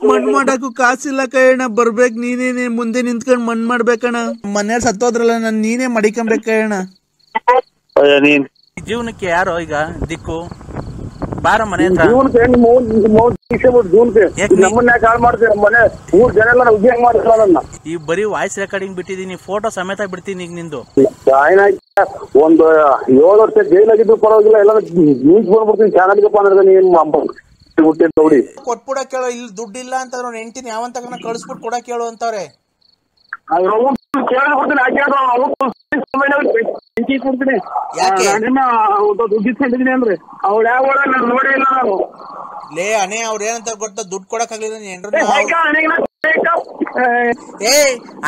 ಮಣ್ ಮಾಡಾಕು ಕಾಸಿಲ್ಲ ಕಣ, ಬರ್ಬೇಕ್ ನೀನೇನೆ ಮುಂದೆ ನಿಂತ್ಕೊಂಡ್ ಮಣ್ ಮಾಡ್ಬೇಕಣ್ಣ. ಮನೆಯವ್ರು ಸತ್ತೋದ್ರಲ್ಲ, ನನ್ ನೀನೇ ಮಡಿಕೊಂಬೇಕಣ್ಣ. ಜೀವನಕ್ಕೆ ಯಾರೋ ಈಗ ದಿಕ್ಕು? ಬಾರ ಮನೆ ಹತ್ರ. ಈ ಬರೀ ವಾಯ್ಸ್ ರೆಕಾರ್ಡಿಂಗ್ ಬಿಟ್ಟಿದೀನಿ, ಫೋಟೋ ಸಮೇತ ಬಿಡ್ತೀನಿ ಈಗ ನಿಂದು. ಒಂದು 7 ವರ್ಷ ಜೈಲಾಗಿದ್ರು ಪರವಾಗಿಲ್ಲ, ಎಲ್ಲ ನ್ಯೂಸ್ ಬಂದ್ಬಿಡ್ತೀನಿ ಚಾನಲ್ಗೆ ನೋಡಿ. ಕೊಟ್ಬಿಡ ಕೇಳೋ, ಇಲ್ಲಿ ದುಡ್ಡಿಲ್ಲ ಅಂತ ಹೆಂಡ್ತಿನ ಯಾವಂತ ಕಳಿಸ್ಬಿಟ್ಟು ಕೊಡ ಕೇಳು ಅಂತವ್ರೆ. ಅಂದ್ರೆ ಅವ್ಳು ಯಾವ ನೋಡಿ ಇಲ್ಲ ನಾನು. ಲೇ ಅಣೆ ಅವ್ರ ಏನಂತ ಗೊತ್ತಾ, ದುಡ್ಡು ಕೊಡಕ್ ಆಗ್ಲಿಲ್ಲ. ಏ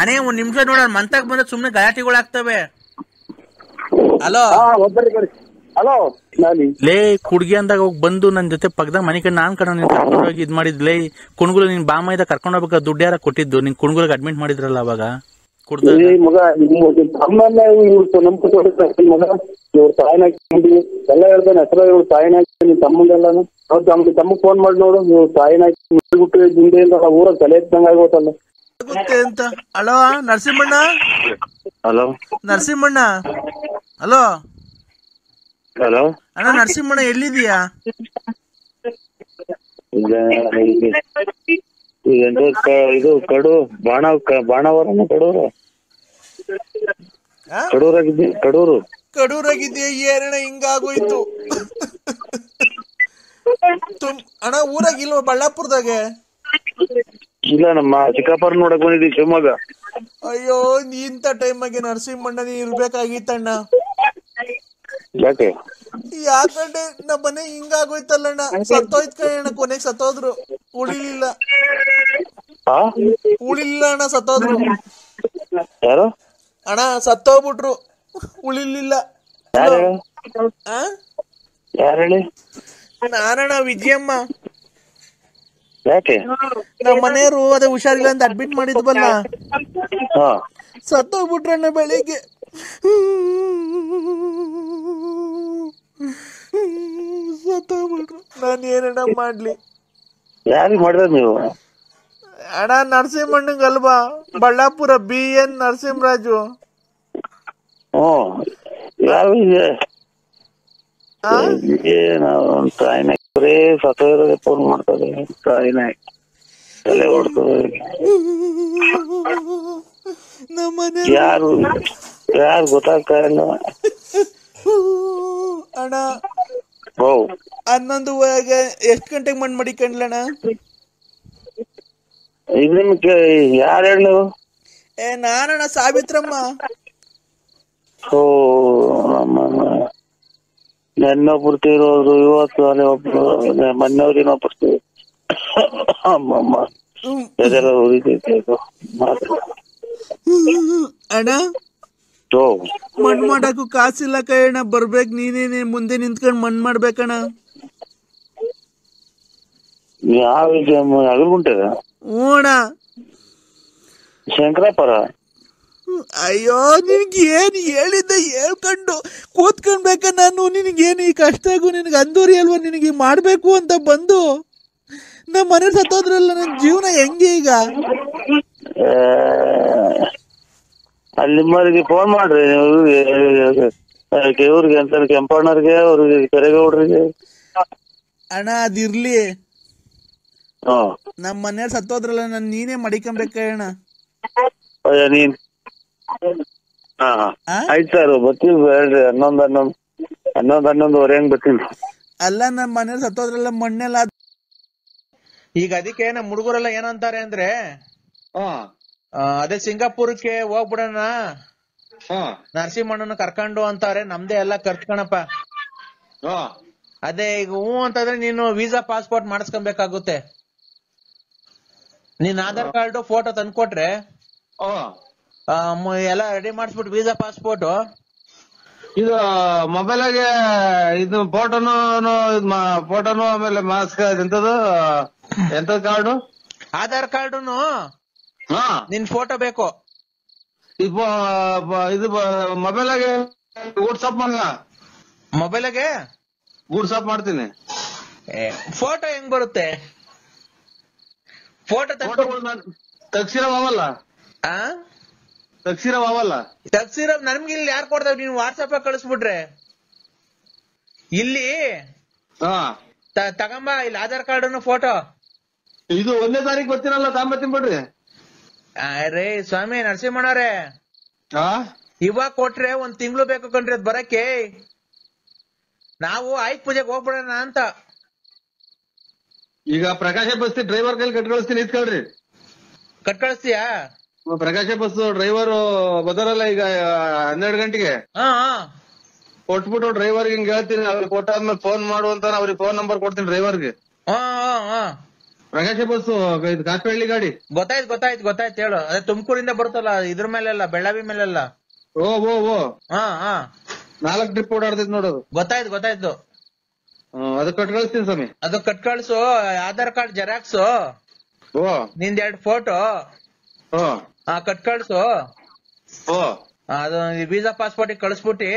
ಅಣೆ ಒಂದ್ ನಿಮಿಷ ನೋಡ, ಮಂತಾಗ ಬಂದ್ರೆ ಸುಮ್ನೆ ಗಲಾಟೆಗಳಾಗ್ತವೆ. ಹಲೋ ಹಲೋ, ಲೇ ಕುಡ್ಗಿ ಅಂದಾಗ ಹೋಗಿ ಬಂದು ನನ್ ಜೊತೆ ಪಕ್ಕದಾಗ ಮನೆ ಕಡೆ ನಾನ್ ಕಡೆ ನೀನ್ ಕರ್ಕೊಂಡೋಗಿ ಇದ್ ಮಾಡಿದ್ಲೇ. ಕುಣ್ಗುಲು ನಿನ್ ಬಾಮ ಇದ್ದ ಕರ್ಕೊಂಡ್ ಹೋಗ್ಬೇಕು, ದುಡ್ಡು ಯಾರ ಕೊಟ್ಟಿದ್ದು? ನಿನ್ ಕುಣ್ಗುಲ್ಗೆ ಅಡ್ಮಿಟ್ ಮಾಡಿದ್ರಲ್ಲ ಅವಾಗ ಕುಡ್ದ ಮಗ. ಇವ್ರ ತಾಯಿನ ಎಲ್ಲ ಹೇಳ್ತಾನೆ, ಹೆಸರು ಇವ್ರ ತಾಯಿನ ತಮ್ಮಂದೆಲ್ಲ ತಮ್ಮಗ್ ಫೋನ್ ಮಾಡಿ ನೋಡು. ಇವ್ರ ತಾಯಿನ ಬಿಟ್ಟು ಹಿಂದೆಯಿಂದ ಊರಾಗ ತಲೆ ಎತ್ತಂಗ ಆಗೋತಲ್ಲ ಗೊತ್ತೇ ಅಂತ. ಹಲೋ ನರಸಿಂಹಣ್ಣ. ಹಲೋ ನರಸಿಂಹಣ್ಣ. ಹಲೋ ಹಲೋ ಅಣ್ಣ, ನರಸಿಂಹಣ್ಣ ಎಲ್ಲಿದೀಯಾ? ಇದು ಬಾಣಾವರನ ಕಡೂರಾಗಿದ್ದೀಯ? ಏನಣ್ಣ ಹಿಂಗಾಗೋಯ್ತು? ಅಣ್ಣ ಊರಾಗಿಲ್ವ ಬಳ್ಳಾಪುರದಾಗೆ? ಇಲ್ಲ, ನಮ್ಮ ಚಿಕ್ಕಪ್ಪರ್ ನೋಡಕ್ ಬಂದಿದ್ದೀವಿ ಶಿವಮೊಗ್ಗ. ಅಯ್ಯೋ, ಇಂಥ ಟೈಮಾಗೆ ನರಸಿಂಹಣ್ಣ ನೀ ಇರ್ಬೇಕಾಗಿತ್ತಣ್ಣ. ಯಾಕಂದ್ರೆ ನಮ್ಮ ಮನೆ ಹಿಂಗಾಗೋಯ್ತಲ್ಲಣ್ಣ. ಸತ್ತೋಯ್ತ್ ಕಣ, ಕೊನೆಗೆ ಸತ್ತೋದ್ರು. ಉಳಿಲಿಲ್ಲ ಅಣ್ಣ, ಸತ್ತೋದ್ರು. ಯಾರು ಅಣ್ಣ ಸತ್ತೋಗ್ಬಿಟ್ರು, ಉಳಿಲಿಲ್ಲ. ಯಾರೇಳಿ? ನಾನಣ್ಣ, ವಿಜಯಮ್ಮ. ಯಾಕೆ? ನಮ್ಮ ಮನೆಯವರು ಅದೇ ಹುಷಾರಿಲ್ಲ ಅಂತ ಅಡ್ಮಿಟ್ ಮಾಡಿದ್ವಲ್ಲ, ಸತ್ತೋಗ್ಬಿಟ್ರಣ್ಣ ಬೆಳಿಗ್ಗೆ. ಸತ್ತೋಗ್ಬಿಟ್ರು. ನಾನು ಏನಣ್ಣ ಮಾಡ್ಲಿ? ಯಾರಿಗೆ ಮಾಡಿದ್ರ ನೀವು? ಅಣ್ಣ ನರಸಿಂಹಣ್ಣಂಗಲ್ವಾ, ಬಳ್ಳಾಪುರ BN ನರಸಿಂಹರಾಜು. ತಾಯಿನ ಸತ್ತೋದ್ರೆ ಫೋನ್ ಮಾಡ್ತದೆ, ತಾಯಿನ ತಲೆ ಹೊಡ್ತದೆ. ಯಾರು ಗೊತ್ತಾಗ್ತಾ ಇಲ್ಲ ಅಣ್ಣ. 11 ಎಷ್ಟು ಗಂಟೆಗೆ ಮಣ್ಣು ಮಡಿಕೊಂಡ್ಲಣ್ಣ? ನಿಮ್ಗೆ ಯಾರು ಹೇಳಿ ನೀವು? ನಾನಣ್ಣ, ಸಾವಿತ್ರಮ್ಮ. ನೆನ್ನೊಬ್ರು ತೀರೋದ್ರು, ಇವತ್ತು ಅಲ್ಲೇ ಒಬ್ರು, ಮೊನ್ನೆವ್ರು ಇನ್ನೊಬ್ರು. ಅಣ್ಣ ಮಣ್ ಮಾಡಾಕು ಕಾಸಿಲ್ಲ ಕಣ, ಬರ್ಬೇಕ್ ನೀನೇನೆ ಮುಂದೆ ನಿಂತ್ಕೊಂಡ್ ಮಣ್ ಮಾಡ್ಬೇಕಣ್ಣ. ಯಾವ ಅಗಲ್ಗುಂಟೆ? ಹ್ಞೂ ಅಣ್ಣ. ಶಂಕರಾಪುರ. ಅಯ್ಯೋ, ನಿನ್ಗೆ ಏನ್ ಹೇಳಿದ್ದೆ ಹೇಳ್ಕೊಂಡು ಕೂತ್ಕೊಂಡ್ಬೇಕ ನಾನು. ನಿನಗೇನು ಈ ಕಷ್ಟಗೂ ನಿನಗೆ ಅಂದೂರಿ ಅಲ್ವಾ, ನಿನಗೆ ಮಾಡ್ಬೇಕು ಅಂತ ಬಂದು ನಮ್ಮ ಮನೆ ಸತ್ತೋದ್ರಲ್ಲ, ನನ್ನ ಜೀವನ ಹೆಂಗೆ ಈಗ? ಅಲ್ಲಿ ನಿಮ್ಮವ್ರಿಗೆ ಫೋನ್ ಮಾಡ್ರಿ, ಇವ್ರಿಗೆ ಅಂತ ಕೆಂಪಣ್ಣವ್ರಿಗೆ, ಅವ್ರಿಗೆ ಕೆರೆಗೌಡ್ರಿಗೆ. ಅಣ್ಣ ಅದಿರ್ಲಿ, ನಮ್ಮ ಮನೆಯವ್ರು ಸತ್ತೋದ್ರಲ್ಲ, ನಾನು ನೀನೇ ಮಡಿಕೊಂಬೇಕಣ್ಣ. ನೀನ್ ಆಯ್ತು ಸರ್, ಬರ್ತೀವಿ. ಹೇಳ್ರಿ, 11:11 ಬರ್ತೀನಿ. ಅಲ್ಲ, ನಮ್ಮ ಮನೆಯವ್ರು ಸತ್ತೋದ್ರಲ್ಲ, ಮಣ್ಣೆಲ್ಲ. ಈಗ ಅದಕ್ಕೆ ನಮ್ಮ ಹುಡುಗರೆಲ್ಲ ಏನಂತಾರೆ ಅಂದ್ರೆ, ಅದೇ ಸಿಂಗಾಪುರಕ್ಕೆ ಹೋಗ್ಬಿಡೋಣ, ನರಸಿಂಹಣ್ಣನ ಕರ್ಕೊಂಡು ಅಂತಾರೆ. ನಮ್ದೇ ಎಲ್ಲ ಕರ್ಕಣಪ್ಪ. ಅದೇ ಈಗ ಹ್ಞೂ ಅಂತಂದ್ರೆ ನೀನು ವೀಸಾ ಪಾಸ್ಪೋರ್ಟ್ ಮಾಡಿಸ್ಕೊಬೇಕಾಗುತ್ತೆ. ನೀನ್ ಆಧಾರ್ ಕಾರ್ಡ್ ಫೋಟೋ ತಂದ್ಕೊಟ್ರೆ ಎಲ್ಲ ರೆಡಿ ಮಾಡಿಸ್ಬಿಟ್ಟು ವೀಸಾ ಪಾಸ್ಪೋರ್ಟ್ ಇದು ಮೊಬೈಲಾಗೆ ಇದು ಫೋಟೋನು ಆಮೇಲೆ ಮಾಸ್ಕ್ ಎಂತದು ಕಾರ್ಡು? ಆಧಾರ್ ಕಾರ್ಡುನು ನಿನ್ ಫೋಟೋ ಬೇಕು. ಇದು ಮೊಬೈಲಾಗೆ ವಾಟ್ಸಪ್ ಮಾಡಲ್ಲ, ಮೊಬೈಲಾಗೆ ವಾಟ್ಸಪ್ ಮಾಡ್ತೀನಿ. ಫೋಟೋ ಹೆಂಗ್ ಬರುತ್ತೆ? ಫೋಟೋ ತಗ್ಸಿರವಲ್ಲ ಆ ತಗ್ಸಿರವಲ್ಲ ತಗ್ಸಿರೋ ನಮ್ಗೆ ಇಲ್ಲಿ ಯಾರು ಕೊಡ್ತಾವ್? ನೀವ್ ವಾಟ್ಸಪ್ ಕಳಿಸ್ಬಿಟ್ರೆ ಇಲ್ಲಿ ಹಾ ತಗೊಂಬ ಇಲ್ಲಿ ಆಧಾರ್ ಕಾರ್ಡ್ ಫೋಟೋ. ಇದು 1ನೇ ತಾರೀಕು ಬರ್ತೀನಲ್ಲ ತಾಂಬತ್ತೀನಿ ಬಿಡ್ರಿ. ಅರೇ ಸ್ವಾಮಿ ನರಸಿಂಹಣ್ಣವ್ರೆ, ಹಾ ಇವಾಗ ಕೊಟ್ರೆ 1 ತಿಂಗಳು ಬೇಕು ಕಣ್ರಿ ಅದ್ ಬರಕ್ಕೆ. ನಾವು ಆಯ್ತು ಪೂಜೆಗೆ ಹೋಗ್ಬಿಡೋಣ ಅಂತ. ಈಗ ಪ್ರಕಾಶ ಬಸ್ ಡ್ರೈವರ್ ಕೈಲಿ ಕಟ್ ಕಳಿಸ್ತೀನಿ ಇಸ್ಕೊಳ್ರಿ. ಕಟ್ ಕಳಿಸ್ತೀಯಾ? ಪ್ರಕಾಶ ಬಸ್ ಡ್ರೈವರ್ ಬದರಲ್ಲ ಈಗ 12 ಗಂಟೆಗೆ ಹಾ ಕೊಟ್ಬಿಟ್ಟು ಡ್ರೈವರ್ಗೆ ಹಿಂಗ್ ಹೇಳ್ತೀನಿ, ಅವ್ರಿಗೆ ಕೊಟ್ಟಾದ್ಮೇಲೆ ಫೋನ್ ಮಾಡು ಅಂತ ಅವ್ರಿಗೆ ಫೋನ್ ನಂಬರ್ ಕೊಡ್ತೀನಿ ಡ್ರೈವರ್ಗೆ. ಹಾ ಪ್ರಕಾಶ ಬಸ್ ಇದು ಕಾಸರಹಳ್ಳಿ ಗಾಡಿ. ಗೊತ್ತಾಯ್ತು ಹೇಳು. ಅದೇ ತುಮಕೂರಿಂದ ಬರುತ್ತಲ್ಲ ಇದ್ರ ಮೇಲೆಲ್ಲ, ಬೆಳ್ಳಾವಿ ಮೇಲೆಲ್ಲ. ಓ ಹಾ 4 ಟ್ರಿಪ್ ಓಡಾಡ್ತೈತಿ ನೋಡೋದು. ಗೊತ್ತಾಯ್ತು. ಅದಕ್ಕೆ ಕಟ್ ಕಳಿಸ್ತೀನಿ ಸ್ವಾಮಿ. ಅದು ಕಟ್ ಕಳ್ಸು. ಆಧಾರ್ ಕಾರ್ಡ್ ಜೆರಾಕ್ಸ್, ಓ ನಿಂದ 2 ಫೋಟೋ ಕಟ್ ಕಳ್ಸು. ಅದು ವೀಸಾ ಪಾಸ್ಪೋರ್ಟ್ ಕಳಿಸ್ಬಿಟ್ಟಿ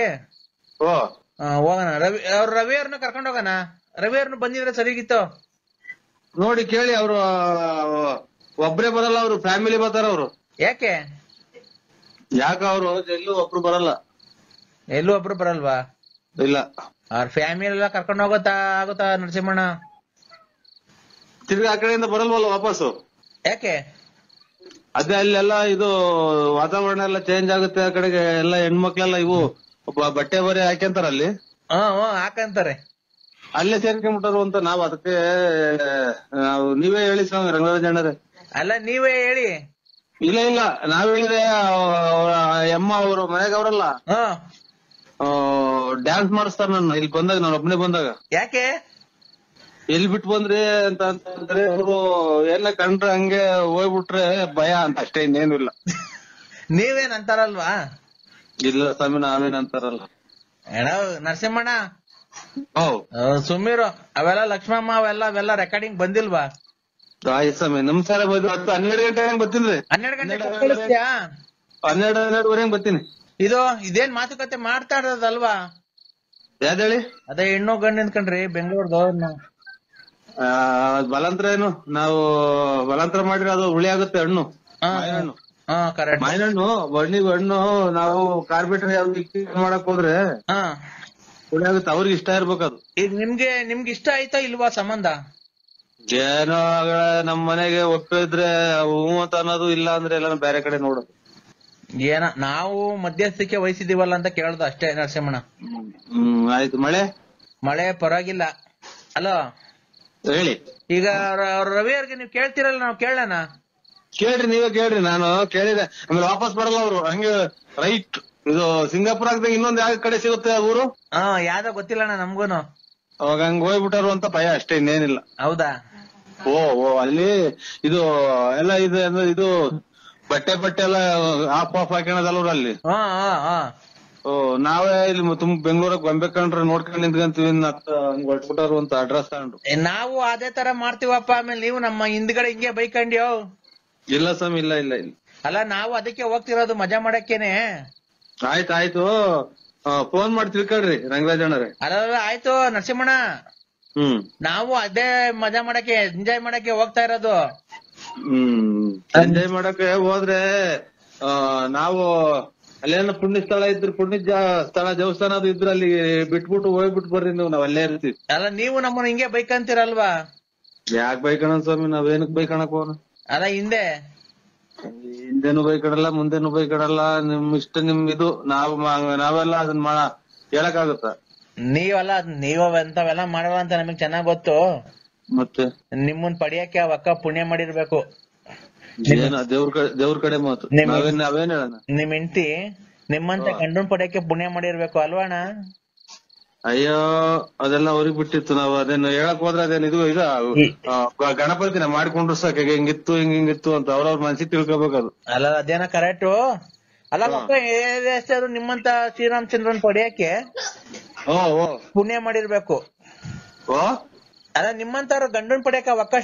ಹೋಗೋಣ. ರವಿ ಅವ್ರನ್ನ ಕರ್ಕೊಂಡ್ ಹೋಗೋಣ. ರವಿ ಅವ್ರನ್ನ ಬಂದಿದ್ರೆ ಸರಿಗಿತ್ತು. ನೋಡಿ ಕೇಳಿ, ಅವ್ರು ಒಬ್ರೇ ಬರಲ್ಲ, ಅವ್ರು ಫ್ಯಾಮಿಲಿ ಬರ್ತಾರ. ಅವ್ರು ಯಾಕೆ ಅವ್ರು ಎಲ್ಲೂ ಒಬ್ರು ಬರಲ್ಲ. ಎಲ್ಲೂ ಒಬ್ರು ಬರಲ್ವಾ? ಇಲ್ಲ, ಅವ್ರ ಫ್ಯಾಮಿಲಿ ಎಲ್ಲ ಕರ್ಕೊಂಡ್ ಆಗುತ್ತಾ ನರಸಿಂಹಣ್ಣ? ತಿರ್ಗಿ ಆ ಕಡೆಯಿಂದ ಬರಲ್ವಲ್ಲ ವಾಪಸ್ಸು. ಯಾಕೆ? ಅದೇ ಅಲ್ಲೆಲ್ಲ ಇದು ವಾತಾವರಣ ಎಲ್ಲ ಚೇಂಜ್ ಆಗುತ್ತೆ. ಆ ಕಡೆಗೆ ಎಲ್ಲ ಹೆಣ್ಮಕ್ಳೆಲ್ಲ ಇವು ಬಟ್ಟೆ ಬರೆ ಹಾಕ್ಯಂತಾರ ಅಲ್ಲಿ. ಹಾಕಂತಾರೆ. ಅಲ್ಲೇ ಸೇರ್ಕೊಂಡ್ಬಿಟ್ಟಾರು ಅಂತ ನಾವ್ ಅದಕ್ಕೆ ನೀವೇ ಹೇಳಿ ಸ್ವಾಮಿ ರಂಗರಾಜ್ ಅಣ್ಣರೇ. ಅಲ್ಲ ನೀವೇ ಹೇಳಿ. ಇಲ್ಲ ನಾವ್ ಹೇಳಿದ್ರೆ ಅಮ್ಮ ಅವ್ರು ಮನೆಗೆ ಅವ್ರಲ್ಲ ಡ್ಯಾನ್ಸ್ ಮಾಡಿಸ್ತಾರ ನನ್ನ ಇಲ್ಲಿ ಬಂದಾಗ, ನಾನು ಒಬ್ನೇ ಬಂದಾಗ. ಯಾಕೆ? ಎಲ್ಲಿ ಬಿಟ್ಟು ಬಂದ್ರಿ ಅಂತಂದ್ರೆ ಅವರು ಎಲ್ಲ ಕಂಡ್ರೆ ಹಂಗೆ ಹೋಗ್ಬಿಟ್ರೆ ಭಯ ಅಂತ ಅಷ್ಟೇ, ಇನ್ನೇನು ಇಲ್ಲ. ನೀವೇನ್ ಅಂತಾರಲ್ವಾ? ಇಲ್ಲ ಸ್ವಾಮಿ, ನಾವೇನ್ ಅಂತಾರಲ್ಲ. ನರಸಿಂಹಣ್ಣ ಸುಮ್ಮಿರು. ಅವೆಲ್ಲ ಲಕ್ಷ್ಮಮ್ಮ ಅವೆಲ್ಲ ರೆಕಾರ್ಡಿಂಗ್ ಬಂದಿಲ್ವಾ? ಆಯ್ತು ಸ್ವಾಮಿ, ನಮಸ್ಕಾರ. 12 ಗಂಟೆ ಹಂಗ್ ಬರ್ತೀನಿ. 12 ಗಂಟೆ ಕಳಿಸ್ತೀಯಾ? 12:30 ಬರ್ತೀನಿ. ಇದೇನ್ ಮಾತುಕತೆ ಮಾಡ್ತಾ ಇರೋದಲ್ವಾ? ಯಾವ್ದು ಹೇಳಿ? ಅದೇ ಹೆಣ್ಣು ಗಂಡು ನಿಂತ್ಕೊಂಡ್ರಿ ಬೆಂಗಳೂರ್ದು. ಬಲಾಂತರ ಏನು? ನಾವು ಬಲಾಂತರ ಮಾಡಿದ್ರೆ ಅದು ಹುಳಿ ಆಗುತ್ತೆ ಹಣ್ಣು. ಮಾವಿನಹಣ್ಣು ಹಣ್ಣು ನಾವು ಕಾರ್ಬೇಟರ್ ಮಾಡಕ್ ಹೋದ್ರೆ ಹುಳಿ ಆಗುತ್ತೆ. ಅವ್ರಿಗೆ ಇಷ್ಟ ಇರ್ಬೇಕು ಅದು. ಈಗ ನಿಮ್ಗೆ ಇಷ್ಟ ಆಯ್ತಾ ಇಲ್ವಾ ಸಂಬಂಧ? ಏನೋ ನಮ್ ಮನೆಗೆ ಒಪ್ಪಿದ್ರೆ ಹೂ ಅಂತ ಅನ್ನೋದು, ಇಲ್ಲ ಅಂದ್ರೆ ಎಲ್ಲ ಬೇರೆ ಕಡೆ ನೋಡೋದು. ನಾವು ಮಧ್ಯಸ್ಥಿಕೆ ವಹಿಸಿದೀವಲ್ಲ ಅಂತ ಕೇಳ್ದು ಅಷ್ಟೇ ನರಸಿಂಹಣ್ಣ. ಆಯ್ತು. ಮಳೆ ಪರವಾಗಿಲ್ಲ ಅಲೋ? ಹೇಳಿ. ಈಗ ರವಿ ಅವ್ರಿಗೆ ನೀವ್ ಕೇಳ್ತಿರಲ್ಲ, ನಾವ್ ಕೇಳೋಣ. ಕೇಳ್ರಿ, ನೀವೇ ಕೇಳ್ರಿ. ನಾನು ಕೇಳಿದೆ, ಆಮೇಲೆ ವಾಪಸ್ ಬರಲ್ಲ ಅವ್ರು. ಹಂಗೆ ರೈಟ್ ಇದು ಸಿಂಗಾಪುರ ಆಗ್ದಾಗ ಇನ್ನೊಂದ್ ಯಾವ ಕಡೆ ಸಿಗುತ್ತೆ ಊರು? ಯಾವ್ದೋ ಗೊತ್ತಿಲ್ಲಣ್ಣ ನಮ್ಗೂನು. ಅವಾಗ ಹಂಗ ಹೋಗ್ಬಿಟ್ಟಾರು ಅಂತ ಭಯ ಅಷ್ಟೇ, ಇನ್ನೇನಿಲ್ಲ. ಹೌದಾ? ಅಲ್ಲಿ ಇದು ಎಲ್ಲ ಇದು ಬಟ್ಟೆ ಎಲ್ಲ ಆಫ್ ಹಾಕೋಣದಲ್ವ್ರ ಅಲ್ಲಿ. ನಾವೇ ಇಲ್ಲಿ ಬೆಂಗಳೂರಾಗ ಬಂಬೇಕಂಡ್ರೆ ನೋಡ್ಕೊಂಡ್ ನಿಂತ್ಕೊಂತೀವಿ, ಹಂಗ ಹೊಟ್ಬಿಟ್ಟಾರು ಅಂತ ಅಡ್ರೆಸ್ ತಗೊಂಡು. ನಾವು ಅದೇ ತರ ಮಾಡ್ತೀವಪ್ಪ. ಆಮೇಲೆ ನೀವು ನಮ್ಮ ಹಿಂದ್ಗಡೆ ಹಿಂಗೆ ಬೈಕಂಡ್ಯೋ? ಇಲ್ಲ ಸ್ವಾಮಿ, ಇಲ್ಲ. ಅಲ್ಲ ನಾವು ಅದಕ್ಕೆ ಹೋಗ್ತಿರೋದು, ಮಜಾ ಮಾಡಕ್ಕೇನೆ. ಆಯ್ತು. ಫೋನ್ ಮಾಡಿ ತಿಳ್ಕೊಳ್ರಿ ರಂಗರಾಜ್ ಅಣ್ಣರೇ. ಅಲ್ಲ ಆಯ್ತು ನರಸಿಂಹಣ್ಣ, ನಾವು ಅದೇ ಮಜಾ ಮಾಡಕ್ಕೆ, ಎಂಜಾಯ್ ಮಾಡಕ್ಕೆ ಹೋಗ್ತಾ ಇರೋದು. ಎಂಜಾಯ್ ಮಾಡಕ್ಕೆ ಹೋದ್ರೆ ನಾವು ಅಲ್ಲೇನೋ ಪುಣ್ಯ ಸ್ಥಳ ಇದ್ರು, ಪುಣ್ಯ ಸ್ಥಳ ದೇವಸ್ಥಾನ ಅದು ಇದ್ರೆ ಅಲ್ಲಿ ಬಿಟ್ಬಿಟ್ಟು ಹೋಗ್ಬಿಟ್ಟು ಬರ್ರಿ ನೀವು. ನಾವ್ ಅಲ್ಲೇ ಇರ್ತೀವಿ. ಅಲ್ಲ ನೀವು ನಮ್ಮನ್ನ ಹಿಂಗೆ ಬೈಕಂತೀರಲ್ವಾ? ಯಾಕೆ ಬೈಕಣ ಸ್ವಾಮಿ, ನಾವೇನಕ್ ಬೈಕಣಕ್ ಹೋಗೋಣ? ಅಲ್ಲ ಹಿಂದೆನು ಬೈಕಡಲ್ಲ, ಮುಂದೆನು ಬೈಕಡಲ್ಲ. ನಿಮ್ ಇಷ್ಟ, ನಿಮ್ ಇದು. ನಾವೆಲ್ಲ ಅದನ್ನ ಹೇಳಕ್ಕಾಗುತ್ತ? ನೀವೆಂತವೆಲ್ಲ ಮಾಡಲ್ಲ ಅಂತ ನಮಗ್ ಚೆನ್ನಾಗ್ ಗೊತ್ತು. ಮತ್ತೆ ನಿಮ್ಮನ್ ಪಡಿಯಕ್ಕೆ ಆ ಅಕ್ಕ ಪುಣ್ಯ ಮಾಡಿರ್ಬೇಕು. ದೇವ್ರ ಕಡೆ ಮಾತು. ನಾವೇನ್ ಹೇಳೋಣ? ನಿಮ್ ಹೆಂಡತಿ ನಿಮ್ಮಂತ ಗಂಡನ್ ಪಡಿಯಕ್ಕೆ ಪುಣ್ಯ ಮಾಡಿರ್ಬೇಕು ಅಲ್ವಾಣ? ಅಯ್ಯೋ, ಅದೆಲ್ಲ ಅವ್ರಿಗೆ ಬಿಟ್ಟಿತ್ತು. ನಾವು ಅದೇನು ಹೇಳಕ್ ಹೋದ್ರೆ ಅದೇನು ಇದು ಗಣಪತಿನ ಮಾಡ್ಕೊಂಡ್ರು ಸಾಕ, ಹಿಂಗಿತ್ತು ಹಿಂಗಿತ್ತು ಅಂತ ಅವ್ರವ್ರ ಮನ್ಸಿಗೆ ತಿಳ್ಕೊಬೇಕು ಅದು. ಅಲ್ಲ ಅದೇನ ಕರೆಕ್ಟು. ಅಲ್ಲ ಮಕ್ಕಳು ನಿಮ್ಮಂತ ಶ್ರೀರಾಮಚಂದ್ರನ್ ಪಡಿಯಕ್ಕೆ ಪುಣ್ಯ ಮಾಡಿರ್ಬೇಕು. ಅಲ್ಲ ನಿಮ್ಮಂತವ್ರ ಗಂಡನ್ ಪಡಿಯಕ ಒಕ್ಕ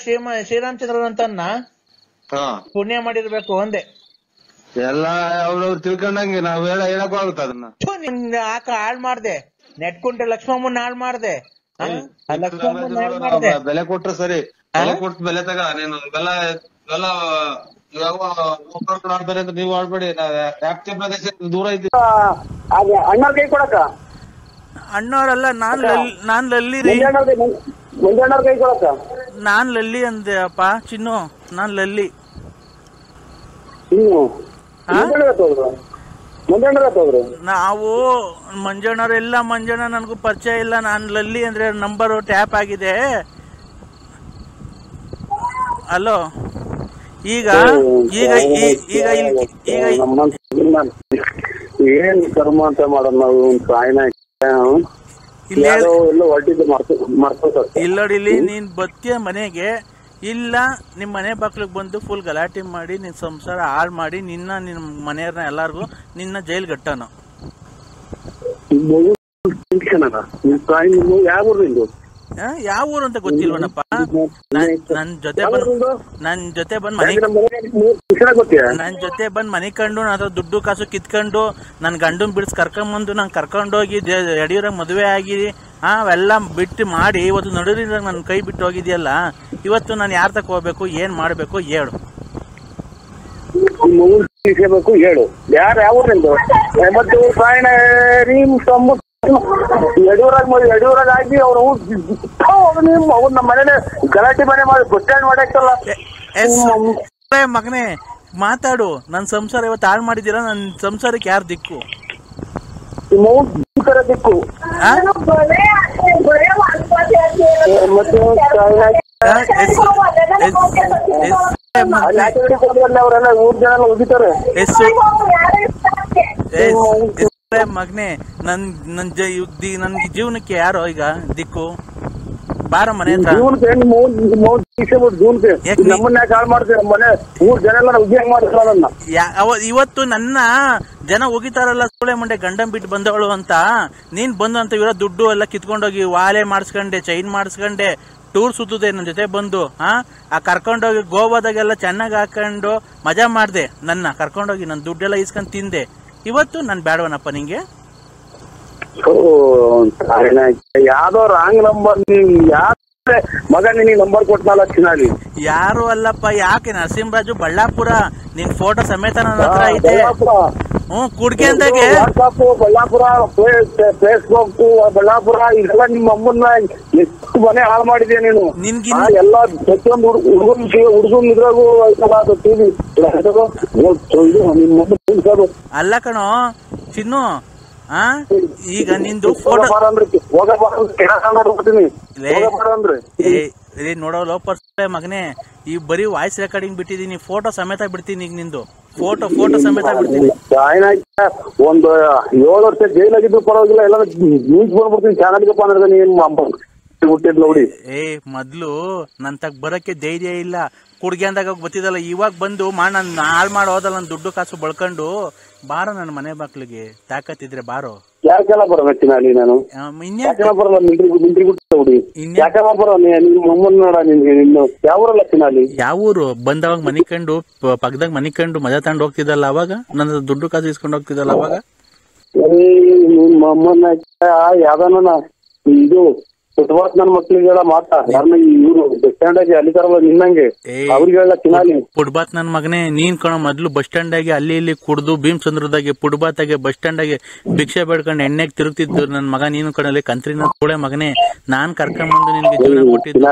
ಶ್ರೀರಾಮಚಂದ್ರನ್ ಅಂತನ್ನ ಪುಣ್ಯ ಮಾಡಿರ್ಬೇಕು ಒಂದೇ. ಎಲ್ಲ ಅವ್ರವ್ರು ತಿಳ್ಕೊಂಡಂಗೆ ನಾವ್ ಹೇಳಕ್ ಆಗುತ್ತ ಅದನ್ನ. ಆಕ ಹಾಳ್ ಮಾಡ್ದೆ, ನೆಟ್ಕೊಂಡ್ರೆ ಲಕ್ಷ್ಮಮ್ಮನ್ ಹಾಳ್ ಮಾಡ್ದೆ. ಬೆಲೆ ಕೊಟ್ರೆ ಸರಿ, ಬೆಲೆ ಕೊಟ್ಟು ಬೆಲೆ ತಗ. ನೀನು ಬೆಲ್ಲ ಎಲ್ಲ ಇವಾಗ ಆಡ್ತಾರೆ ಅಂತ ನೀವು ಆಡ್ಬೇಡಿ. ವ್ಯಾಪ್ತಿ ಪ್ರದೇಶ ದೂರ ಇದ್ದೀವಿ. ಅಣ್ಣ ಕೈ ಕೊಡಕ ಅಣ್ಣವ್ರಲ್ಲ, ನಾನ್ ಲಲ್ಲಿ ರೀ. ಮುಂಜಾನೆ ಕೈ ಕೊಡಕ ನಾನ್ ಲಲ್ಲಿ ಅಂದೆ ಅಪ್ಪ ಚಿನ್ನು, ನಾನ್ ಲಲ್ಲಿ. ನಾವು ಮಂಜಣ್ಣವ್ರೆಲ್ಲ ಮಂಜಣ್ಣ ನನಗೂ ಪರಿಚಯ ಇಲ್ಲ. ನಾನ್ ಲಲ್ಲಿ ಅಂದ್ರೆ ನಂಬರ್ ಟ್ಯಾಪ್ ಆಗಿದೆ. ಹಲೋ, ಈಗ ಈಗ ಈಗ ಈಗ ಏನ್ ಕರ್ಮ ಅಂತ ಮಾಡೋದು ನಾವು. ಇಲ್ಲೋಡಿಲಿ, ನೀನ್ ಬತ್ತಿಯ ಮನೆಗೆ ಇಲ್ಲ ನಿಮ್ ಮನೆ ಬಾಕ್ಲಿಗೆ ಬಂದು ಫುಲ್ ಗಲಾಟೆ ಮಾಡಿ ನಿನ್ ಸಂಸಾರ ಹಾಳು ಮಾಡಿ ನಿನ್ನ ಮನೆಯವ್ರನ್ನ ಎಲ್ಲಾರ್ಗು ನಿನ್ನ ಜೈಲ್ ಗಟ್ಟನು. ಯಾವ ಊರು ಅಂತ ಗೊತ್ತಿಲ್ವನಪ್ಪ. ನನ್ ಜೊತೆ ಬಂದ್ ಮನೆ ಕಂಡು ಅದ್ರ ದುಡ್ಡು ಕಾಸು ಕಿತ್ಕೊಂಡು ನನ್ ಗಂಡನ್ ಬಿಡಿಸ್ ಕರ್ಕೊಂಬಂದು ನಂಗೆ ಕರ್ಕೊಂಡೋಗಿ ಯಡಿಯೂರಾಗ ಮದುವೆ ಆಗಿ ಅವೆಲ್ಲ ಬಿಟ್ಟು ಮಾಡಿ ಇವತ್ತು ನಡುವಿದಾಗ ನನ್ ಕೈ ಬಿಟ್ಟು ಹೋಗಿದ್ಯಲ್ಲ. ಇವತ್ತು ನಾನು ಯಾರ ತಕ ಹೋಗ್ಬೇಕು, ಏನ್ ಮಾಡ್ಬೇಕು ಹೇಳು. ಹೇಳು ಯಾರು ಯಾವ ಯಡಿಯೂರಾಗ ಆಗಿ ಅವ್ರು ನಮ್ಮ ಮನೇಲಿ ಗಲಾಟೆ ಮನೆ ಮಾಡಿ ಬಸ್ ಸ್ಟ್ಯಾಂಡ್ ಮಾಡಾಕ್ತಲ್ಲ. ಮಗನೇ ಮಾತಾಡು. ನನ್ ಸಂಸಾರ ಇವತ್ತು ಹಾಳು ಮಾಡಿದ್ದೀರಾ. ನನ್ ಸಂಸಾರಕ್ಕೆ ಯಾರು ದಿಕ್ಕು? ದಿಕ್ಕು ಅವರೆಲ್ಲ ಊರ್ ಜನ ಹೋಗಿದ್ದಾರೆ. ಮಗನೇ ನನ್ಗೆ ಜೀವನಕ್ಕೆ ಯಾರೋ ಈಗ ದಿಕ್ಕು? ಬಾರ ಮನೆ ಹತ್ರ. ಇವತ್ತು ನನ್ನ ಜನ ಹೋಗಿತಾರಲ್ಲ ಸೋಳೆ ಮಂಡೆ ಗಂಡನ್ ಬಿಟ್ಟು ಬಂದವಳು ಅಂತ. ನೀನ್ ಬಂದು ಅಂತ ಇರೋ ದುಡ್ಡು ಎಲ್ಲ ಕಿತ್ಕೊಂಡೋಗಿ ವಾಲೆ ಮಾಡಿಸ್ಕೊಂಡೆ, ಚೈನ್ ಮಾಡಿಸ್ಕೊಂಡೆ, ಟೂರ್ ಸುತ್ತದೆ ನನ್ನ ಜೊತೆ ಬಂದು. ಆ ಕರ್ಕೊಂಡೋಗಿ ಗೋವಾದಾಗೆಲ್ಲ ಚೆನ್ನಾಗಿ ಹಾಕೊಂಡು ಮಜಾ ಮಾಡ್ದೆ. ನನ್ನ ಕರ್ಕೊಂಡೋಗಿ ನನ್ನ ದುಡ್ಡೆಲ್ಲ ಇಸ್ಕೊಂಡ್ ತಿಂದೆ. ಇವತ್ತು ನನ್ ಬೇಡವನಪ್ಪ ನಿಂಗೆ. ಯಾವ್ದೋ ರಾಂಗ್ ನಂಬರ್. ನೀವ್ ಮಗ ನಿನಗೆ ನಂಬರ್ ಕೊಟ್ನಲ್ಲ ಚಿನ್ನಾಲಿ. ಯಾರು ಅಲ್ಲಪ್ಪ. ಯಾಕೆ? ನರಸಿಂಹರಾಜು ಬಳ್ಳಾಪುರ. ನಿನ್ ಫೋಟೋ ಸಮೇತ ನನ್ನ ಹತ್ರ ಐತೆ. ಕುಡ್ಗೆ ಅಂದಾಗೆ ಬಳ್ಳಾಪುರ, ಫೇಸ್ಬುಕ್ ಬಳ್ಳಾಪುರ ಇದೆಲ್ಲ ನಿಮ್ಮ ಅಮ್ಮನ್ನ ಎಷ್ಟು ಮನೆ ಹಾಳು ಮಾಡಿದ್ಯಾ ನೀನು. ಎಲ್ಲ ಪ್ರತಿಯೊಂದು ಹುಡುಗನ್ ಇದ್ರಾಗೂ ಅಲ್ಲ ಕಣೋ ಚಿನ್ನು. ಈಗ ನಿಂದು ಫೋಟೋ ನೋಡೋ ಲೋಪರ್ ಮಗನೇ, ಈ ಬರೀ ವಾಯ್ಸ್ ರೆಕಾರ್ಡಿಂಗ್ ಬಿಟ್ಟಿದೀನಿ. ಫೋಟೋ ಸಮೇತ ಬಿಡ್ತೀನಿ. ಈಗ ನಿಂದು ಫೋಟೋ ಸಮೇತ ಬಿಡ್ತೀನಿ. ಒಂದು 7 ವರ್ಷ ಜೈಲಾಗಿದ್ದು ಪರವಾಗಿಲ್ಲ, ಎಲ್ಲ ನ್ಯೂಸ್ ಬಂದ್ಬಿಡ್ತೀನಿ ಚಾನಲ್ಗಪ್ಪ ಅಂದ್ರೆ ನೀನ್ ನೋಡಿ. ಮೊದ್ಲು ನನ್ ತಗ ಬರಕ್ಕೆ ಧೈರ್ಯ ಇಲ್ಲ. ಕುಡ್ಗೆ ಅಂದಾಗ ಗೊತ್ತಿದಲ್ಲ. ಇವಾಗ ಬಂದು ನನ್ ಹಾಳು ಮಾಡಿ ಹೋದಲ್ಲ ನನ್ ದುಡ್ಡು ಕಾಸು ಬಳ್ಕೊಂಡು. ಬಾರೋ ನನ್ನ ಮನೆ ಬಾಕ್ಲಿಗೆ, ತಾಕತ್ತಿದ್ರೆ ಬಾರೋ. ಯಾಕೆಲ್ಲ ಬರಬೇಕಿನ ನಾನು ಯಾವ ಊರು ಬಂದವಾಗ ಮನಿ ಕಂಡು ಪಕ್ಕದಾಗ ಮನಿ ಕಂಡು ಮಜಾ ತಗೊಂಡು ಹೋಗ್ತಿದ್ದಲ್ಲ ಅವಾಗ. ನನ್ನ ದುಡ್ಡು ಕಾಸು ಇಸ್ಕೊಂಡು ಹೋಗ್ತಿದ್ದಲ್ಲ ಅವಾಗ. ಯಾವ್ದಾನ ಇದು ಫುಟ್ಬಾಲ್ ನನ್ನ ಮಕ್ಳಿಗೆಲ್ಲ ಮಾತಾ ಯಾರನ್ನ ಇವ್ರು ಬಸ್ ಸ್ಟ್ಯಾಂಡ್ ಆಗಿ ಅಲ್ಲಿ ತರ ನಿನ್ನಂಗೆ ಅವ್ರಿಗೆಲ್ಲ ತಿನ್ನಾಲಿ. ಫುಟ್ಬಾತ್ ನನ್ ಮಗನೇ ನೀನ್ ಕಣ ಮೊದ್ಲು ಬಸ್ ಸ್ಟ್ಯಾಂಡ್ ಆಗಿ ಅಲ್ಲಿ ಇಲ್ಲಿ ಕುಡ್ದು ಭೀಮಚಂದ್ರದಾಗೆ ಫುಟ್ಬಾತ್ ಆಗಿ ಬಸ್ ಸ್ಟ್ಯಾಂಡ್ ಆಗಿ ಭಿಕ್ಷೆ ಬೇಡ್ಕೊಂಡು ಎಣ್ಣೆಗೆ ತಿರುಗ್ತಿದ್ದು ನನ್ ಮಗ. ನೀನು ಕಣಲ್ಲಿ ಕಂತ್ರಿನ ಕೂಳೆ ಮಗನೇ. ನಾನ್ ಕರ್ಕೊಂಡ್ಬಂದು ನಿನ್ಗೆ ಜೀವನ ಕೊಟ್ಟಿದ್ದು.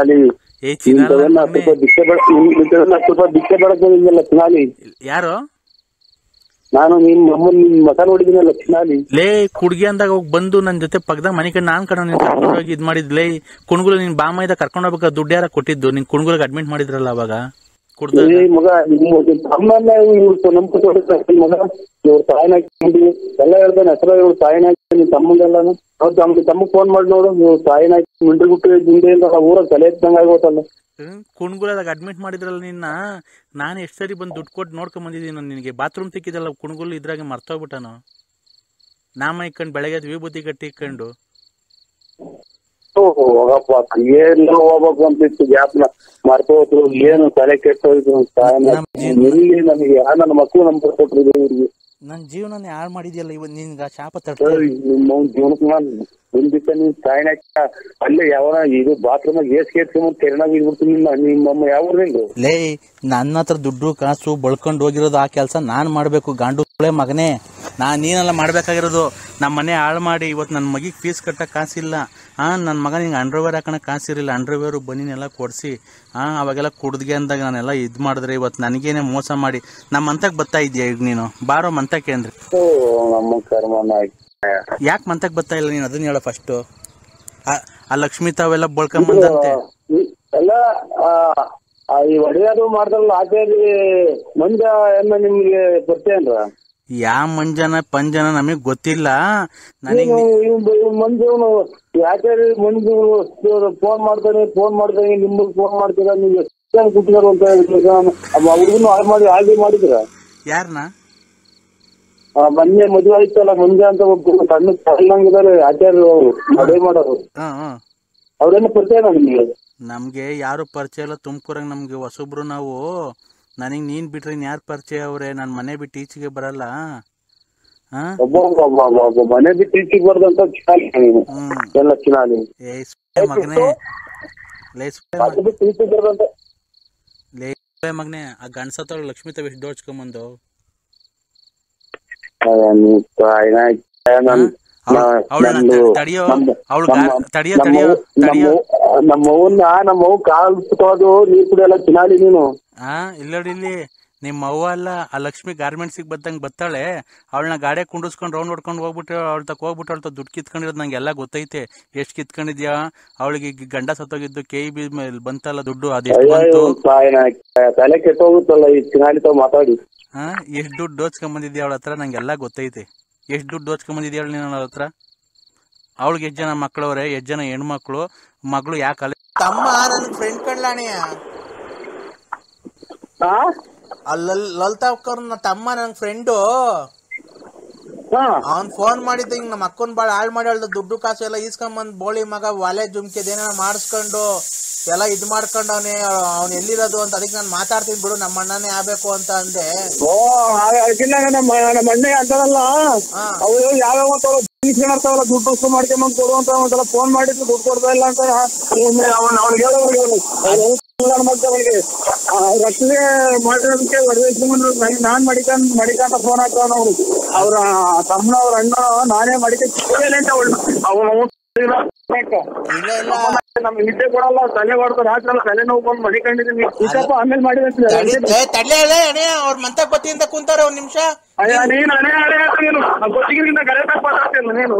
ಯಾರು? ನಾನು ನಿಮ್ ಮಗ ನೋಡಿದಿನಲ್ಲ ಚಿನ್ನಾಲಿ. ಲೇ ಕುಡ್ಗಿ ಅಂದಾಗ ಹೋಗಿ ಬಂದು ನನ್ ಜೊತೆ ಪಕ್ಕದಾಗ ಮನೆ ಕಡೆ ನಾನ್ ಕಣ ನೀನ್ ಕರ್ಕೊಂಡೋಗಿ ಇದ್ ಮಾಡಿದ್ಲೇ. ಕುಣ್ಗುಲ್ ನಿನ್ ಬಾಮೈದ ಕರ್ಕೊಂಡ್ ಹೋಗ್ಬೇಕಾ ದುಡ್ಡು ಯಾರ ಕೊಟ್ಟಿದ್ದು? ನಿನ್ ಕುಣ್ಗುಲ್ಗೆ ಅಡ್ಮಿಟ್ ಮಾಡಿದ್ರಲ್ಲ ಅವಾಗ ಕುಡ್ದ ಮಗ. ಇವ್ರ ತಾಯಿನ ಎಲ್ಲ ಹೇಳ್ತಾನೆ ಹೆಸರು. ಇವ್ರ ತಾಯಿನ ನಿನ್ ತಮ್ಮಂದೆಲ್ಲ ತಮ್ಮಗ್ ಫೋನ್ ಮಾಡಿ ನೋಡು. ಇವ್ರ ತಾಯಿನ ಮಿಂಡ್ರಿ ಗುಟ್ಟು ದಿಂಡೆಯಿಂದ ಊರಾಗ ತಲೆ ಎತ್ತಂಗ ಆಗೋತಲ್ಲ. ಕುಣ್ಗುಲದಾಗ ಅಡ್ಮಿಟ್ ಮಾಡಿದ್ರಲ್ಲ ನಿನ್ನ. ನಾನು ಎಷ್ಟು ಸರಿ ಬಂದು ದುಡ್ಡು ಕೊಟ್ಟು ನೋಡ್ಕೊಂಡ್ ಬಂದಿದ್ದೀನಿ. ನಿನಗೆ ಬಾತ್ರೂಮ್ ತಿಕ್ಕಿದಲ್ಲ ಕುಣ್ಗುಲ್ ಇದ್ರಾಗೆ ಮರ್ತೋಗ್ಬಿಟ್ಟನು. ನಾಮ ಇಕ್ಕೊಂಡು ಬೆಳಗ್ಗೆ ವಿಭೂತಿ ಕಟ್ಟಿ ಇಕ್ಕೊಂಡು ಹೋಗಪ್ಪ ಏನ್ ಹೋಗ್ಬೇಕು ಅಂತಿತ್ತು. ಗ್ಯಾಪ್ನ ಮರ್ತೋದ್ರು. ಏನು ತಲೆ ಕೆಟ್ಟೋಯ್ತು. ನನಗೆ ನನ್ನ ಮಕ್ಕಳು ನಂಬರ್ ಕೊಟ್ಟಿದ್ರು ಇವ್ರಿಗೆ. ನನ್ ಜೀವನನೇ ಹಾಳು ಮಾಡಿದ್ಯಲ್ಲ ಇವತ್ತು ನಿನ್ಗ ಶಾಪ ತಡ್ತಾ ನಿಮ್ಮ ಜೀವನಕ್ಕೆ ನಾನು ಒಂದಿವ್ಸ ನೀನ್ ತಾಯಿನ ಅಲ್ಲೇ ಯಾವ ಇದು ಬಾತ್ರೂಮ್ ಏಸ್ಕೊಂಡ್ ಕೆರೆನಾಗ ಇದ್ಬಿಡ್ತೀನಿ ನಿಮ್ಮಮ್ಮ ಯಾವ ನಿಂದು ಲೇ ನನ್ನ ಹತ್ರ ದುಡ್ಡು ಕಾಸು ಬಳ್ಕೊಂಡು ಹೋಗಿರೋದು ಆ ಕೆಲಸ ನಾನ್ ಮಾಡ್ಬೇಕು ಗಾಂಡು ಮಗನೇ. ನೀನೆಲ್ಲ ಮಾಡ್ಬೇಕಾಗಿರೋದು. ನಮ್ಮ ಮನೆ ಹಾಳು ಮಾಡಿ ಇವತ್ತು ನನ್ನ ಮಗಿಗೆ ಫೀಸ್ ಕಟ್ಟಕ್ಕೆ ಕಾಸಿಲ್ಲ. ನನ್ನ ಮಗ ನಿಂಗೆ ಅಂಡರ್ವೇರ್ ಹಾಕೋಣ ಕಾಸಿರಲಿಲ್ಲ. ಅಂಡರ್ವೇರು ಬನ್ನಿನೆಲ್ಲ ಕೊಡಿಸಿ ಅವಾಗೆಲ್ಲ ಕುಡ್ದಿಗೆ ಅಂದಾಗ ನಾನೆಲ್ಲ ಇದು ಮಾಡಿದ್ರೆ ಇವತ್ತು ನನಗೇನೆ ಮೋಸ ಮಾಡಿ ನಮ್ಮ ಮಂತಕ್ಕೆ ಬರ್ತಾ ಇದೆಯಾ ಈಗ ನೀನು? ಬಾರೋ ಮಂತಕ್ಕೆ ಅಂದ್ರೆ ನಮ್ಮ ಕರ್ಮನ ಯಾಕೆ ಮಂತಕ್ಕೆ ಬರ್ತಾ ಇಲ್ಲ ನೀನು? ಅದನ್ನ ಹೇಳೋ ಫಸ್ಟು. ಆ ಲಕ್ಷ್ಮಿ ತಾವೆಲ್ಲ ಬಳ್ಕೊಂಬಂದಂತೆ ಎಲ್ಲ ಈ ಒಡೆಯದು ಮಾಡ್ತಾರಲ್ಲ ಆಚೆಯಲ್ಲಿ ಮಂಜ ಏನ ನಿಮ್ಗೆ ಗೊತ್ತೇನ್ರ? ಯಾವ ಮಂಜನ ಪಂಜನ ನಮಗ್ ಗೊತ್ತಿಲ್ಲ. ನನಗೆ ಮಂಜು ಯಾಕೆ ಮಂಜು ಫೋನ್ ಮಾಡ್ತಾನೆ ನಿಮ್ಗೆ ಫೋನ್ ಮಾಡ್ತೀರಾ? ನೀವು ಕೂತಿದಾರು ಅಂತ ಹುಡುಗನು ಹಾಗೆ ಮಾಡಿದ್ರ? ಯಾರನ್ನ? ಮೊನ್ನೆ ಮದುವೆ ಆಯ್ತಲ್ಲ ಮಂಜ ಅಂತ ಒಬ್ಬ ಸಣ್ಣ ಸಣ್ಣಂಗಿದ್ದಾರೆ ಆಚಾರ್ಯ ಅವರು ಮದುವೆ ಮಾಡೋರು. ಅವ್ರೇನು ಪರಿಚಯ ನಿಮ್ಗೆ? ನಮ್ಗೆ ಯಾರು ಪರಿಚಯ ಇಲ್ಲ. ತುಮಕೂರಾಗ ನಮ್ಗೆ ಹೊಸಬ್ರು ನಾವು. ನನಗ್ ನೀನ್ ಬಿಟ್ರೆ ಯಾರು ಪರಿಚಯ ಅವ್ರೆ? ನಾನ್ ಮನೆ ಬಿಟ್ಟು ಈಚೆಗೆ ಬರಲ್ಲ. ಮನೆ ಬಿಟ್ಟು ಈಚೆಗೆ ಬರ್ದಂತ ಎಲ್ಲ ಚಿನಾಲಿ ಮಗನೇ ಮಗನೇ ಆ ಗಂಡಸತ್ತವ್ರು ಲಕ್ಷ್ಮೀ ತಾವ್ ಎಷ್ಟು ದೋಚ್ಕೊಂಬಂದು ನಮ್ಮವ್ವ ಕಾಲ್ ಸುತ್ತೋದು ನೀರ್ ಕುಡಿಯಲ್ಲ ಚಿನಾಲಿ ನೀನು. ಇಲ್ಲಿ ನಿಮ್ಮ ಅವ್ವ ಅಲ್ಲ, ಆ ಲಕ್ಷ್ಮಿ ಗಾರ್ಮೆಂಟ್ಸಿಗೆ ಬದ್ದಂಗೆ ಬತ್ತಾಳೆ. ಅವಳನ್ನ ಗಾಡಿ ಕುಂಡಿಸ್ಕೊಂಡು ರೌಂಡ್ ಹೊಡ್ಕೊಂಡು ಹೋಗ್ಬಿಟ್ಟು ಅವಳ ತಕ ಹೋಗ್ಬಿಟ್ಟು ಅವಳ ದುಡ್ಡು ಕಿತ್ಕೊಂಡಿರೋದು ನಂಗೆಲ್ಲ ಗೊತ್ತೈತೆ. ಎಷ್ಟು ಕಿತ್ಕೊಂಡಿದ್ಯಾ? ಅವಳಿಗೆ ಗಂಡ ಸತ್ತೋಗಿದ್ದು KEB ಮೇಲೆ ಬಂತಲ್ಲ ದುಡ್ಡು, ಅದೆಷ್ಟು ಬಂತು? ತಲೆ ಕೆಟ್ಟೋಗುತ್ತಲ್ಲ ಈ ಚಿನಾಲಿ ತಾವ್ ಮಾತಾಡಿ. ಎಷ್ಟು ದುಡ್ಡು ದೋಚ್ಕೊಂಬಂದಿದ್ಯಾ ಅವಳ ಹತ್ರ? ನಂಗೆಲ್ಲ ಗೊತ್ತೈತೆ. ಎಷ್ಟು ದುಡ್ಡು ದೋಚ್ಕೊಂಬಂದಿದ್ಯಾ ನೀನು ಅವಳ ಹತ್ರ? ಅವಳಿಗೆ ಎಷ್ಟು ಜನ ಮಕ್ಕಳವ್ರೆ? ಎಷ್ಟು ಜನ ಹೆಣ್ಮಕ್ಳು? ಮಗಳು ಯಾಕೆ ತಮ್ಮ ನನ್ನ ಫ್ರೆಂಡ್ ಕಡ್ಲಾಣಿ ಲಲಿತಾವ್ಕರ್ ತಮ್ಮ ನನ್ ಫ್ರೆಂಡು. ಅವ್ನ್ ಫೋನ್ ಮಾಡಿದ್ದ ಹಿಂಗ್ ನಮ್ಮ ಅಕ್ಕನ್ ಬಾಳ ಹಾಳ್ ಮಾಡಿ ಹೇಳ್ದ ದುಡ್ಡು ಕಾಸು ಎಲ್ಲ ಈಸ್ಕೊಂಬಂದ್ ಬೋಳಿ ಮಗ ವಾಲೆ ಜುಮ್ಕೆದೇನ ಮಾಡಿಸ್ಕೊಂಡು ಎಲ್ಲ ಇದ್ ಮಾಡ್ಕೊಂಡು ಅವ್ನ್ ಎಲ್ಲಿರೋದು ಅಂತ. ಅದಕ್ಕೆ ನಾನು ಮಾತಾಡ್ತೀನಿ ಬಿಡು, ನಮ್ಮ ಅಣ್ಣನೇ ಆಗ್ಬೇಕು ಅಂತ ಅಂದೆ. ನಮ್ಮ ಅಣ್ಣ ಅಂತಾರಲ್ಲ ಅವ್ರು ಯಾವ್ಯಾವ ದುಡ್ಡು ಮಾಡ್ಕೊಂಡ್ ಕೊಡುವಂತ ಒಂದ್ಸಲ ಫೋನ್ ಮಾಡಿದ್ರು ದುಡ್ಡು ಕೊಡ್ತಾ ಇಲ್ಲ ಅಂತ ಅವ್ನಿಗೆ ರಕ್ಷಣೆ ಮಾಡಿರೋದಕ್ಕೆ ನಾನ್ ಮಡಿಕಂತ ಫೋನ್ ಹಾಕ್ತಾವ ಅವ್ರು. ಅವ್ರ ತಮ್ಮನ ಅವ್ರ ಅಣ್ಣ ನಾನೇ ಮಡಿಕ ಅವನು ನಮ್ಗೆ ನಿದ್ದೆ ಕೊಡಲ್ಲ, ತಲೆ ಹೊಡ್ತಾರೆ ಹಾಕಲ್ಲ, ತಲೆ ನೋವು ಬಂದು ಮಡಿಕೊಂಡಿದ್ದೀನಿ. ಆಮೇಲೆ ಮಾಡಿದ್ರೆ ಅವ್ರ ಮಂತಕ್ ಬತ್ತಿ ಅಂತ ಕುಂತಾರ ಒಂದ್ ನಿಮಿಷ. ನೀನು ಹಣೆ ಹಣೆ ನೀನು ಗೊತ್ತಿಗಿಂತ ಕರೆಕ್ಟಾಗಿ ಮಾತಾಡ್ತಿಲ್ಲ ನೀನು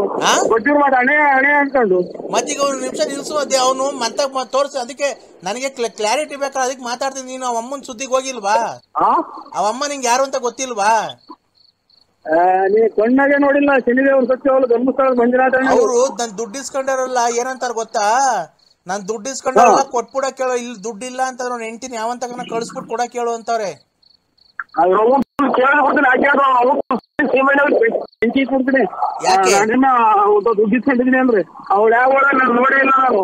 ಗೊತ್ತಿರೋ ಮಾತು ಹಣೆ ಹಣೆ ಅನ್ಕೊಂಡು ಮತ್ತೀಗ ಒಂದ್ ನಿಮಿಷ ನಿಲ್ಸು. ಅದೇ ಅವನು ಮಂತಕ್ ತೋರ್ಸಿ, ಅದಕ್ಕೆ ನನಗೆ ಕ್ಲಾರಿಟಿ ಬೇಕಾದ್ರೆ ಅದಕ್ಕೆ ಮಾತಾಡ್ತೀನಿ. ನೀನು ಅವ ಅಮ್ಮನ್ ಸುದ್ದಿಗೆ ಹೋಗಿಲ್ವಾ? ಅವ ಅಮ್ಮ ನಿಂಗೆ ಯಾರು ಅಂತ ಗೊತ್ತಿಲ್ವಾ? ನೀ ಕಣ್ಣಾಗೆ ನೋಡಿಲ್ಲ. ಶನಿದೇವ್ರ ಸತ್ಯ ಅವಳು ಧರ್ಮಸ್ಥಳ ಮಂಜುನಾಥ ಅವರು ನನ್ ದುಡ್ಡು ಇಸ್ಕೊಂಡಾರಲ್ಲ ಏನಂತಾರ ಗೊತ್ತಾ? ನಾನ್ ದುಡ್ಡು ಇಸ್ಕೊಂಡಾರಲ್ಲ ಕೊಟ್ಬಿಡಕ್ ಕೇಳೋ. ಇಲ್ಲಿ ದುಡ್ಡಿಲ್ಲ ಅಂತ ನಾನು ಹೆಂಡ್ತಿನಿ ಯಾವಂತ ಕಳಿಸ್ಬಿಟ್ಟು ಕೊಡಕ್ ಕೇಳು ಅಂತವ್ರೆ. ದುಡ್ಡು ಇಸ್ಕೊಂಡಿದೀನಿ ಅಂದ್ರೆ ಅವ್ಳು ಯಾವ ನೋಡೇ ಇಲ್ಲ ನಾನು.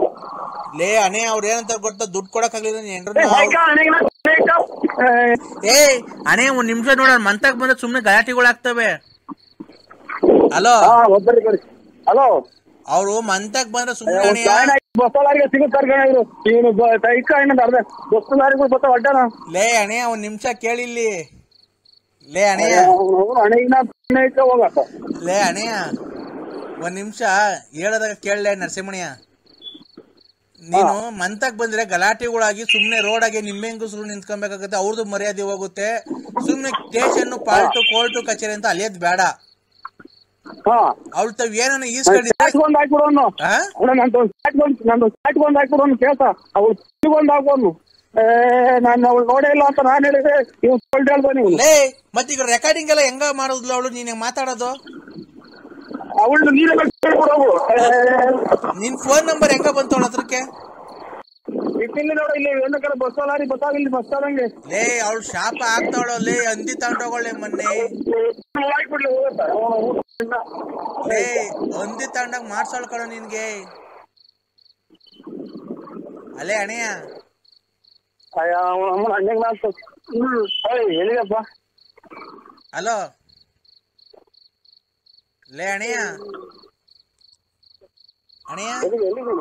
ಲೇ ಅಣೆ ಅವ್ರ ಏನಂತ ಗೊತ್ತಾ? ದುಡ್ಡು ಕೊಡಕ್ ಆಗ್ಲಿಲ್ಲ. ಅಣೆ ಒಂದ್ ನಿಮಿಷ ನೋಡ, ಮಂತಕ್ ಬಂದ್ರೆ ಸುಮ್ನೆ ಗಲಾಟೆಗಳು ಆಗ್ತವೆ. ಹಲೋ ಹಲೋ, ಅವ್ರು ಮಂತಕ್ ಬಂದ್ರೆ ಸುಮ್ನೆ ಬಸ್ಸಲಾರಿಗೆ ಸಿಗುತ್ತಾರೆ ಬಸ್ಸಲಾರಿಗಳು ಬತ್ತ ಒಡ್ಡನ. ಲೇ ಅಣೆ ಒಂದ್ ನಿಮಿಷ ಕೇಳಿಲ್ಲಿ. ಲೇ ಅಣೆಯ ಲೇ ಅಣೆಯ ಒಂದ್ ನಿಮಿಷ ಹೇಳದಾಗ ಕೇಳಲೇ ನರಸಿಂಹಣ್ಯ. ನೀನು ಮಂತಕ್ ಬಂದ್ರೆ ಗಲಾಟೆಗಳಾಗಿ ಸುಮ್ನೆ ರೋಡಾಗೆ ನಿಮ್ಮೆಂಗಸರು ನಿಂತ್ಕೊಬೇಕಾಗತ್ತೆ. ಅವ್ರದ್ದು ಮರ್ಯಾದೆ ಹೋಗುತ್ತೆ. ಸುಮ್ನೆ ಸ್ಟೇಷನ್ ಪಾಲ್ಟು ಕೋರ್ಟು ಕಚೇರಿ ಅಂತ ಅಲಿಯೋದ್ ಬೇಡ. ಅವ್ಳ ತಾವ್ ಏನನ್ನ ಈಸ್ಕೊಂಡಿದ್ರೆ ನಾನು ಅವಳು ನೋಡೇ ಇಲ್ಲ ಅಂತ ನಾನು ಹೇಳಿದ್ರೆ ಮತ್ತೀಗ ರೆಕಾರ್ಡಿಂಗ್ ಎಲ್ಲ ಹೆಂಗ ಮಾಡುದ್ಲು ಅವಳು? ನೀನ್ ಮಾತಾಡೋದು ಅವಳು ನಿನ್ ಫೋನ್ ನಂಬರ್ ಹೆಂಗ ಬಂತು ಅವಳ ಹತ್ರಕ್ಕೆ? ನೋಡ ಇಲ್ಲಿ ಬಸ್ ಲಾರಿ ಬಸ್ಸಾಗಿಲ್ಲಿ ಬಸ್ ಆದಂಗೆ. ಲೇ ಅವಳು ಶಾಪ ಆಗ್ತಾವಳು. ಲೇ ಹಂದಿ ತಗೊಂಡೋಗಳೆ ಮೊನ್ನೆ. ಲೇ ಹಂದಿ ತಗೊಂಡಾಗ ಮಾಡ್ಸೋಳ್ ಕಣೋ ನಿನ್ಗೆ. ಅಲ್ಲೇ ಅಣೆಯ ಹೇಳಿದಪ್ಪ. ಹಲೋ ಲೇ ಅಣೆಯ ಅಣೆಯ ಎಲ್ಲಿಗೆ